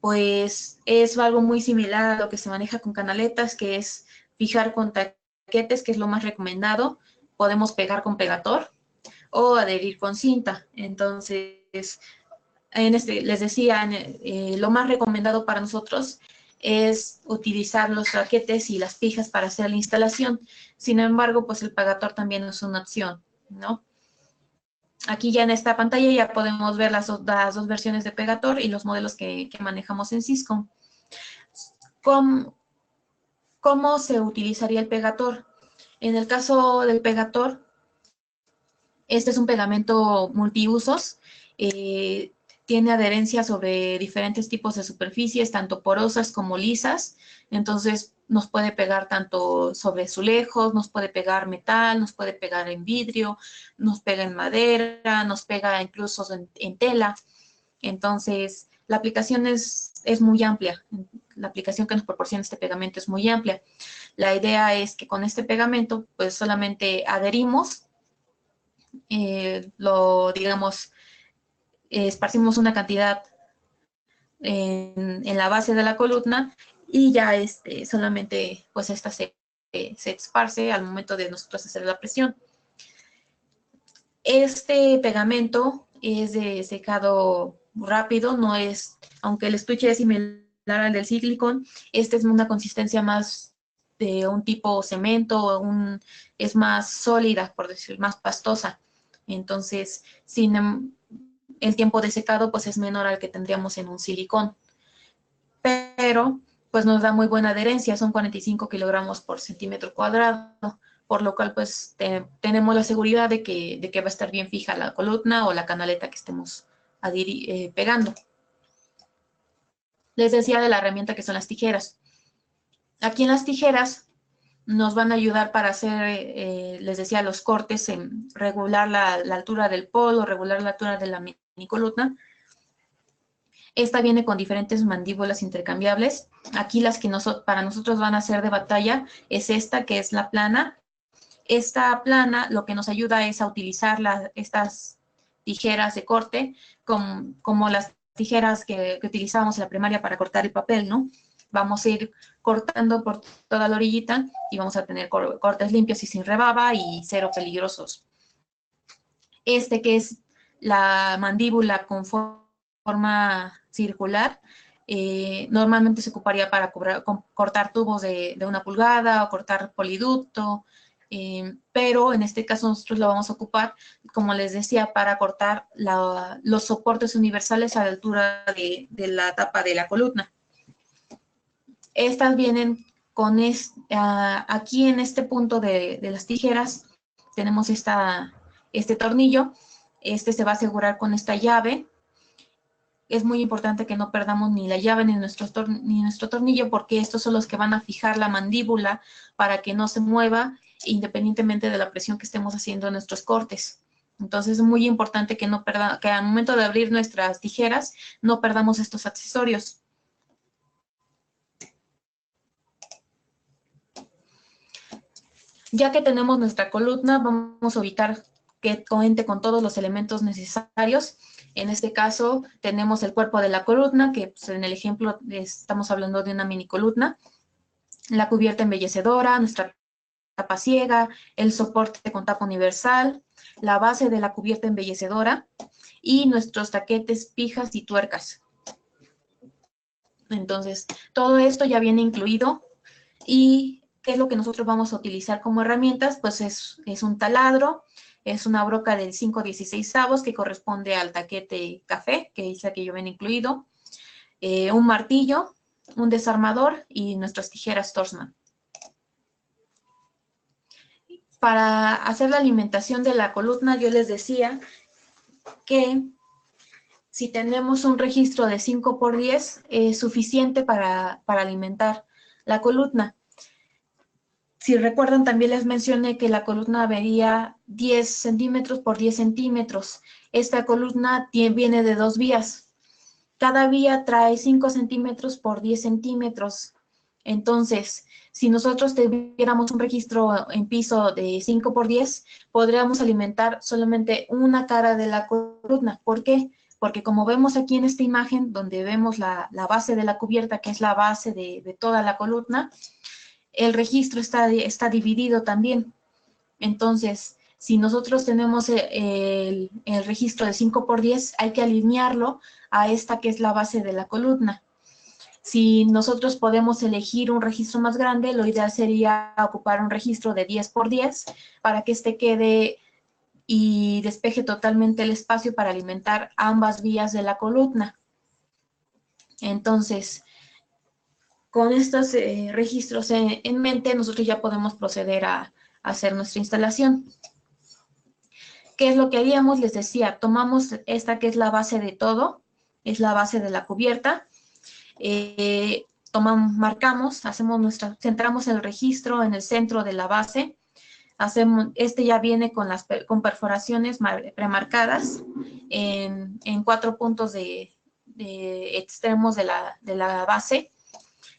pues es algo muy similar a lo que se maneja con canaletas, que es fijar con taquetes, que es lo más recomendado. Podemos pegar con pegator o adherir con cinta. Entonces, les decía, lo más recomendado para nosotros es utilizar los taquetes y las fijas para hacer la instalación. Sin embargo, pues el pegator también es una opción, ¿no? Aquí ya en esta pantalla ya podemos ver las dos versiones de pegator y los modelos que manejamos en Cisco. ¿Cómo se utilizaría el pegator? En el caso del pegator, este es un pegamento multiusos. Tiene adherencia sobre diferentes tipos de superficies, tanto porosas como lisas. Entonces, nos puede pegar tanto sobre azulejos, nos puede pegar metal, nos puede pegar en vidrio, nos pega en madera, nos pega incluso en tela. Entonces, la aplicación es muy amplia. La aplicación que nos proporciona este pegamento es muy amplia. La idea es que con este pegamento, pues solamente adherimos, digamos, esparcimos una cantidad en la base de la columna y ya solamente pues esta se esparce al momento de nosotros hacer la presión. Este pegamento es de secado rápido, no es, aunque el estuche es similar al del silicón, este es una consistencia más de un tipo cemento, es más sólida, por decir, más pastosa. Entonces, el tiempo de secado pues es menor al que tendríamos en un silicón. Pero pues nos da muy buena adherencia, son 45 kilogramos por centímetro cuadrado, por lo cual pues tenemos la seguridad de que va a estar bien fija la columna o la canaleta que estemos pegando. Les decía de la herramienta que son las tijeras. Aquí en las tijeras nos van a ayudar para hacer, les decía, los cortes, en regular la altura del polo, regular la altura de la mini columna. Esta viene con diferentes mandíbulas intercambiables. Aquí las que para nosotros van a ser de batalla es esta, que es la plana. Esta plana lo que nos ayuda es a utilizar estas tijeras de corte como las tijeras que utilizábamos en la primaria para cortar el papel, ¿no? Vamos a ir cortando por toda la orillita y vamos a tener cortes limpios y sin rebaba y cero peligrosos. Este que es la mandíbula con forma circular, normalmente se ocuparía para cortar tubos de 1 pulgada o cortar poliducto, pero en este caso nosotros lo vamos a ocupar, como les decía, para cortar los soportes universales a la altura de la tapa de la columna. Estas vienen con aquí en este punto de las tijeras tenemos este tornillo. Se va a asegurar con esta llave. Es muy importante que no perdamos ni la llave ni nuestro tornillo, porque estos son los que van a fijar la mandíbula para que no se mueva independientemente de la presión que estemos haciendo en nuestros cortes. Entonces es muy importante que que al momento de abrir nuestras tijeras no perdamos estos accesorios. Ya que tenemos nuestra columna, vamos a ubicar que cuente con todos los elementos necesarios. En este caso, tenemos el cuerpo de la columna, que pues, en el ejemplo estamos hablando de una mini columna, la cubierta embellecedora, nuestra tapa ciega, el soporte con tapa universal, la base de la cubierta embellecedora y nuestros taquetes, pijas y tuercas. Entonces, todo esto ya viene incluido. ¿Y qué es lo que nosotros vamos a utilizar como herramientas? Pues es un taladro, es una broca del 5/16 que corresponde al taquete café, que es la que yo ven incluido, un martillo, un desarmador y nuestras tijeras Torsman. Para hacer la alimentación de la columna, yo les decía que si tenemos un registro de 5×10 es suficiente para alimentar la columna. Si recuerdan, también les mencioné que la columna medía 10 centímetros por 10 centímetros. Esta columna viene de 2 vías. Cada vía trae 5 centímetros por 10 centímetros. Entonces, si nosotros tuviéramos un registro en piso de 5×10, podríamos alimentar solamente una cara de la columna. ¿Por qué? Porque como vemos aquí en esta imagen, donde vemos la base de la cubierta, que es la base de toda la columna, el registro está dividido también. Entonces, si nosotros tenemos el registro de 5×10, hay que alinearlo a esta que es la base de la columna. Si nosotros podemos elegir un registro más grande, lo ideal sería ocupar un registro de 10×10 para que este quede y despeje totalmente el espacio para alimentar ambas vías de la columna. Entonces, con estos registros en mente, nosotros ya podemos proceder a hacer nuestra instalación. ¿Qué es lo que haríamos? Les decía, tomamos esta que es la base de todo, es la base de la cubierta, marcamos, centramos el registro en el centro de la base, ya viene con perforaciones premarcadas en 4 puntos de extremos de la base.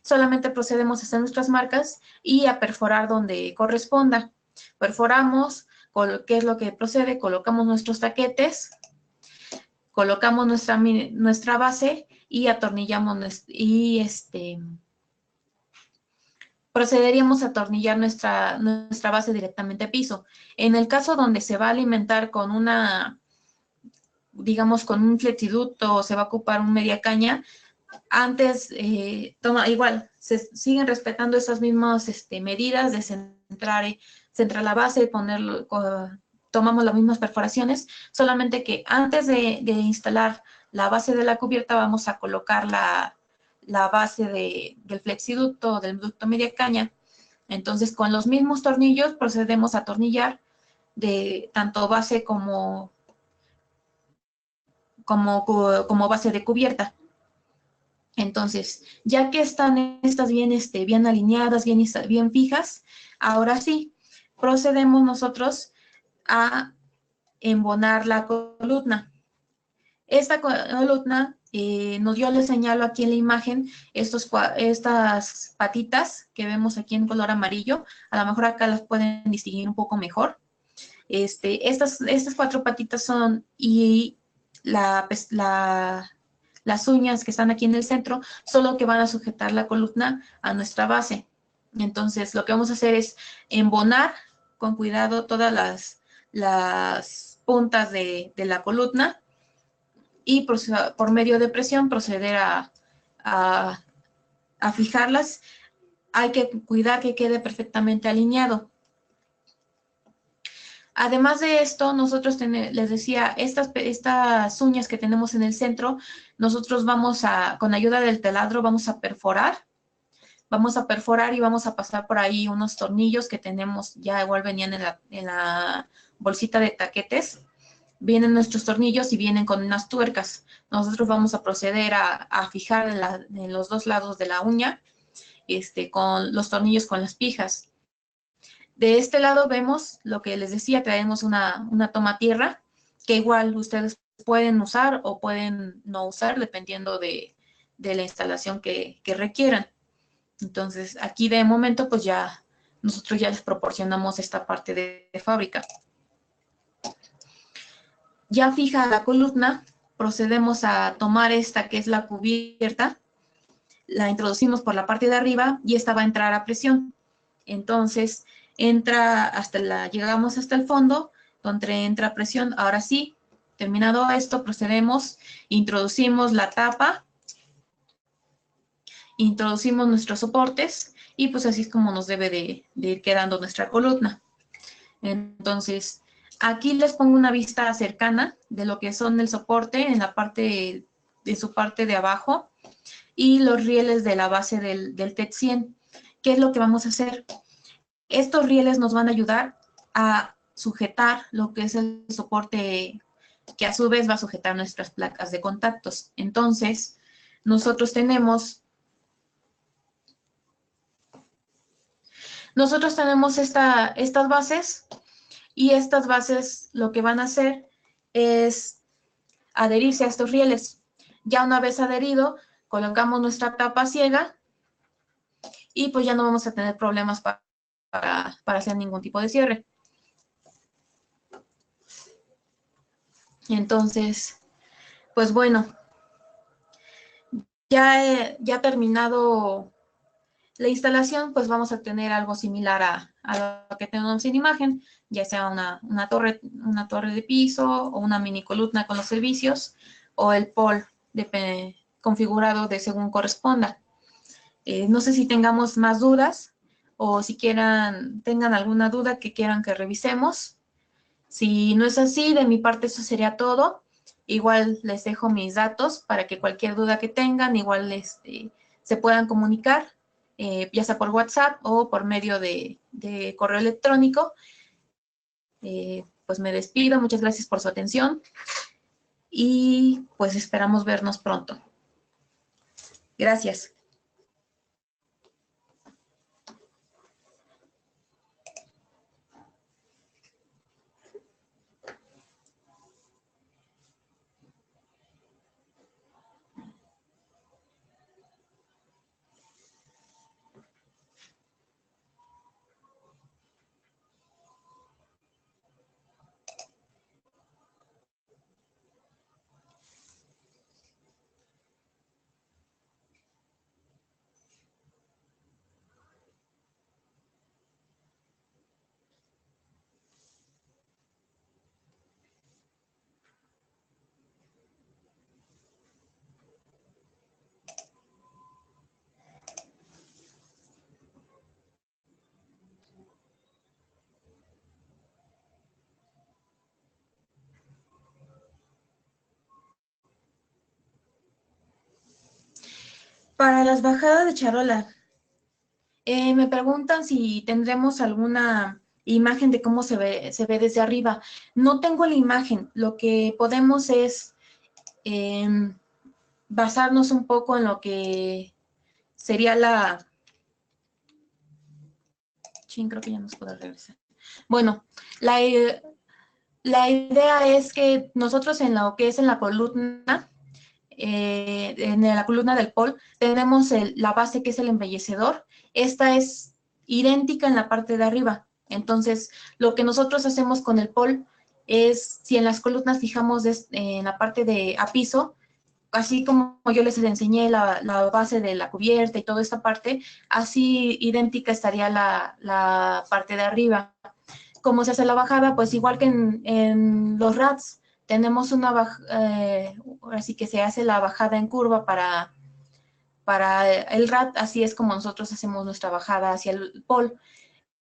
Solamente procedemos a hacer nuestras marcas y a perforar donde corresponda. Perforamos, ¿qué es lo que procede? Colocamos nuestros taquetes, colocamos nuestra base y atornillamos procederíamos a atornillar nuestra base directamente a piso. En el caso donde se va a alimentar con digamos, con un flexiducto o se va a ocupar un media caña, antes, igual, se siguen respetando esas mismas medidas de centrar la base y tomamos las mismas perforaciones, solamente que antes de instalar la base de la cubierta vamos a colocar la base del flexiducto o del ducto media caña. Entonces, con los mismos tornillos procedemos a atornillar de tanto base como base de cubierta. Entonces, ya que están estas bien alineadas, bien fijas, ahora sí, procedemos nosotros a embonar la columna. Esta columna, yo les señalo aquí en la imagen estas patitas que vemos aquí en color amarillo. A lo mejor acá las pueden distinguir un poco mejor. Estas 4 patitas son, y las uñas que están aquí en el centro, solo que van a sujetar la columna a nuestra base. Entonces, lo que vamos a hacer es embonar con cuidado todas las puntas de la columna y por medio de presión proceder a fijarlas. Hay que cuidar que quede perfectamente alineado. Además de esto, nosotros les decía, estas uñas que tenemos en el centro, nosotros con ayuda del taladro, vamos a perforar y vamos a pasar por ahí unos tornillos que tenemos, ya igual venían en la bolsita de taquetes. Vienen nuestros tornillos y vienen con unas tuercas. Nosotros vamos a proceder a fijar en los 2 lados de la uña, con los tornillos con las pijas. De este lado vemos lo que les decía, traemos una toma tierra, que igual ustedes pueden usar o pueden no usar, dependiendo de la instalación que requieran. Entonces, aquí de momento, pues nosotros ya les proporcionamos esta parte de fábrica. Ya fija la columna, procedemos a tomar esta que es la cubierta, la introducimos por la parte de arriba y esta va a entrar a presión. Entonces, llegamos hasta el fondo, donde entra presión. Ahora sí, terminado esto, procedemos, introducimos la tapa, introducimos nuestros soportes y pues así es como nos debe de ir quedando nuestra columna. Entonces, Aquí les pongo una vista cercana de lo que son el soporte en la parte de su parte de abajo y los rieles de la base del TED 100. ¿Qué es lo que vamos a hacer? Estos rieles nos van a ayudar a sujetar lo que es el soporte que a su vez va a sujetar nuestras placas de contactos. Entonces, nosotros tenemos estas bases y estas bases lo que van a hacer es adherirse a estos rieles. Ya una vez adherido, colocamos nuestra tapa ciega y pues ya no vamos a tener problemas para hacer ningún tipo de cierre. Entonces, pues bueno, ya terminado la instalación, pues vamos a tener algo similar a lo que tenemos en imagen, ya sea una torre de piso o una mini columna con los servicios o el pole configurado de según corresponda. No sé si tengamos más dudas o si tengan alguna duda que quieran que revisemos. Si no es así, de mi parte eso sería todo. Igual les dejo mis datos para que cualquier duda que tengan, igual se puedan comunicar, ya sea por WhatsApp o por medio de correo electrónico. Pues me despido, muchas gracias por su atención y pues esperamos vernos pronto. Gracias. Para las bajadas de charola, me preguntan si tendremos alguna imagen de cómo se ve desde arriba. No tengo la imagen, lo que podemos es basarnos un poco en lo que sería creo que ya nos puedo regresar. Bueno, la idea es que nosotros en lo que es en la columna, en la columna del pole, tenemos la base que es el embellecedor. Esta es idéntica en la parte de arriba. Entonces, lo que nosotros hacemos con el pole es, si en las columnas fijamos en la parte de a piso, así como yo les enseñé la base de la cubierta y toda esta parte, así idéntica estaría la parte de arriba. ¿Cómo se hace la bajada? Pues igual que en los RADs, tenemos así que se hace la bajada en curva para el RAD, así es como nosotros hacemos nuestra bajada hacia el pole.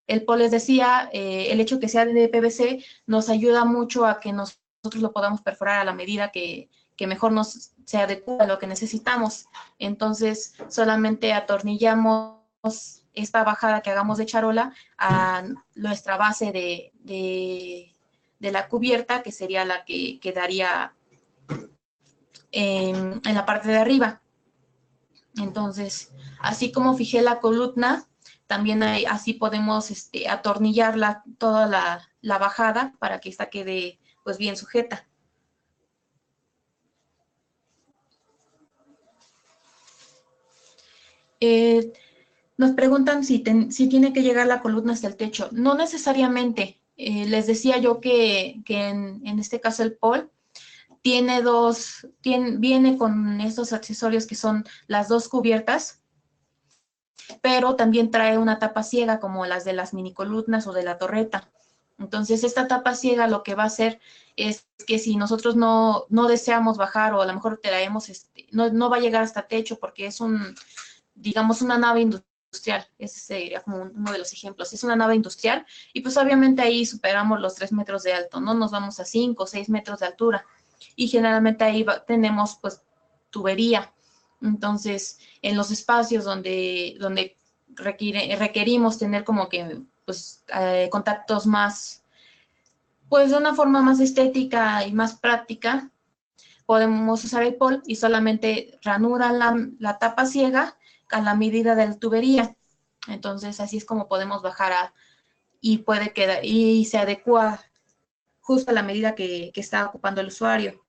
El pole, les decía, el hecho que sea de PVC nos ayuda mucho a que nosotros lo podamos perforar a la medida que mejor nos se adecua a lo que necesitamos. Entonces, solamente atornillamos esta bajada que hagamos de charola a nuestra base de la cubierta, que sería la que quedaría en la parte de arriba. Entonces, así como fijé la columna, también así podemos atornillar toda la bajada para que esta quede pues bien sujeta. Nos preguntan si tiene que llegar la columna hasta el techo. No necesariamente. Les decía yo que en este caso el pole viene con estos accesorios que son las dos cubiertas, pero también trae una tapa ciega como las de las mini columnas o de la torreta. Entonces, esta tapa ciega lo que va a hacer es que si nosotros no deseamos bajar o a lo mejor traemos, no va a llegar hasta techo porque es digamos, una nave industrial industrial. Ese sería como uno de los ejemplos. Es una nave industrial y pues obviamente ahí superamos los 3 metros de alto, ¿no? Nos vamos a 5 o 6 metros de altura y generalmente ahí tenemos pues tubería. Entonces, en los espacios donde requerimos tener como que pues contactos más, pues de una forma más estética y más práctica, podemos usar el POL y solamente ranura la tapa ciega a la medida de la tubería. Entonces, así es como podemos bajar y puede quedar, y se adecua justo a la medida que está ocupando el usuario.